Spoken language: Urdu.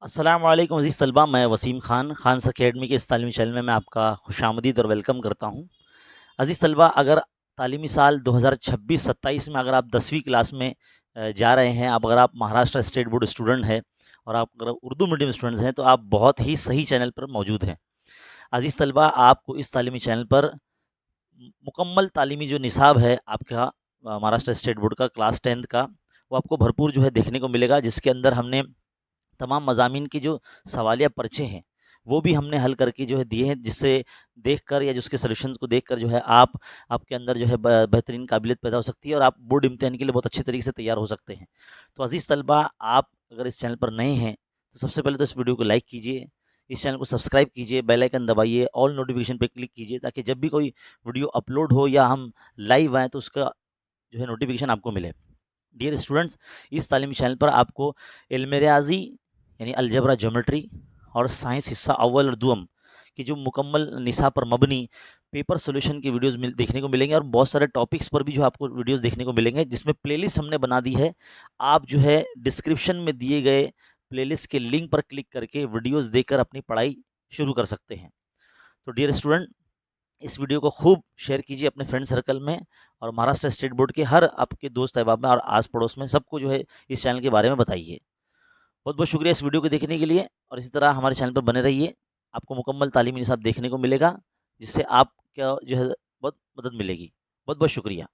السلام علیکم عزیز طلبہ، میں وسیم خانس اکیڈمی کے اس تعلیمی چینل میں آپ کا خوش آمدید اور ویلکم کرتا ہوں۔ عزیز طلبہ، اگر تعلیمی سال 2026-27 میں اگر آپ 10ویں کلاس میں جا رہے ہیں، اگر آپ مہاراشٹر اسٹیٹ بورڈ اسٹوڈنٹ ہیں اور آپ اگر اردو میڈیم اسٹوڈنٹس ہیں تو آپ بہت ہی صحیح چینل پر موجود ہیں۔ عزیز طلبہ، آپ کو اس تعلیمی چینل پر مکمل تعلیمی جو نصاب ہے آپ کا مہاراشٹر اسٹیٹ بورڈ کا کلاس 10 کا، وہ آپ کو بھرپور جو ہے دیکھنے کو ملے گا، جس کے اندر ہم نے تمام مضامین کی جو سوالیہ پرچے ہیں وہ بھی ہم نے حل کر کے جو ہے دیے ہیں، جس سے دیکھ کر یا جس کے سلوشنز کو دیکھ کر جو ہے آپ کے اندر جو ہے بہترین قابلیت پیدا ہو سکتی ہے اور آپ بورڈ امتحان کے لیے بہت اچھے طریقے سے تیار ہو سکتے ہیں۔ تو عزیز طلبہ، آپ اگر اس چینل پر نئے ہیں تو سب سے پہلے تو اس ویڈیو کو لائک کیجیے، اس چینل کو سبسکرائب کیجیے، بیل آئیکن دبائیے، آل نوٹیفیکیشن پہ کلک کیجیے تاکہ جب بھی کوئی ویڈیو اپلوڈ ہو یا ہم لائیو آئیں تو اس کا جو ہے نوٹیفیکیشن آپ کو ملے۔ ڈیئر اسٹوڈنٹس، اس تعلیمی چینل پر آپ کو علم ریاضی یعنی الجبرا جیومیٹری اور سائنس حصہ اول اور دوم کی جو مکمل نصاب پر مبنی پیپر سولوشن کی ویڈیوز دیکھنے کو ملیں گے، اور بہت سارے ٹاپکس پر بھی جو آپ کو ویڈیوز دیکھنے کو ملیں گے، جس میں پلے لسٹ ہم نے بنا دی ہے۔ آپ جو ہے ڈسکرپشن میں دیے گئے پلے لسٹ کے لنک پر کلک کر کے ویڈیوز دیکھ کر اپنی پڑھائی شروع کر سکتے ہیں۔ تو ڈیئر اسٹوڈنٹ، اس ویڈیو کو خوب شیئر کیجیے اپنے فرینڈ سرکل میں، اور مہاراشٹر اسٹیٹ بورڈ کے ہر آپ کے دوست احباب میں اور آس پڑوس میں سب کو جو ہے اس چینل کے بارے میں بتائیے۔ بہت بہت شکریہ اس ویڈیو کو دیکھنے کے لیے، اور اسی طرح ہمارے چینل پر بنے رہیے، آپ کو مکمل تعلیمی نصاب دیکھنے کو ملے گا، جس سے آپ کا جو ہے بہت مدد ملے گی۔ بہت بہت شکریہ۔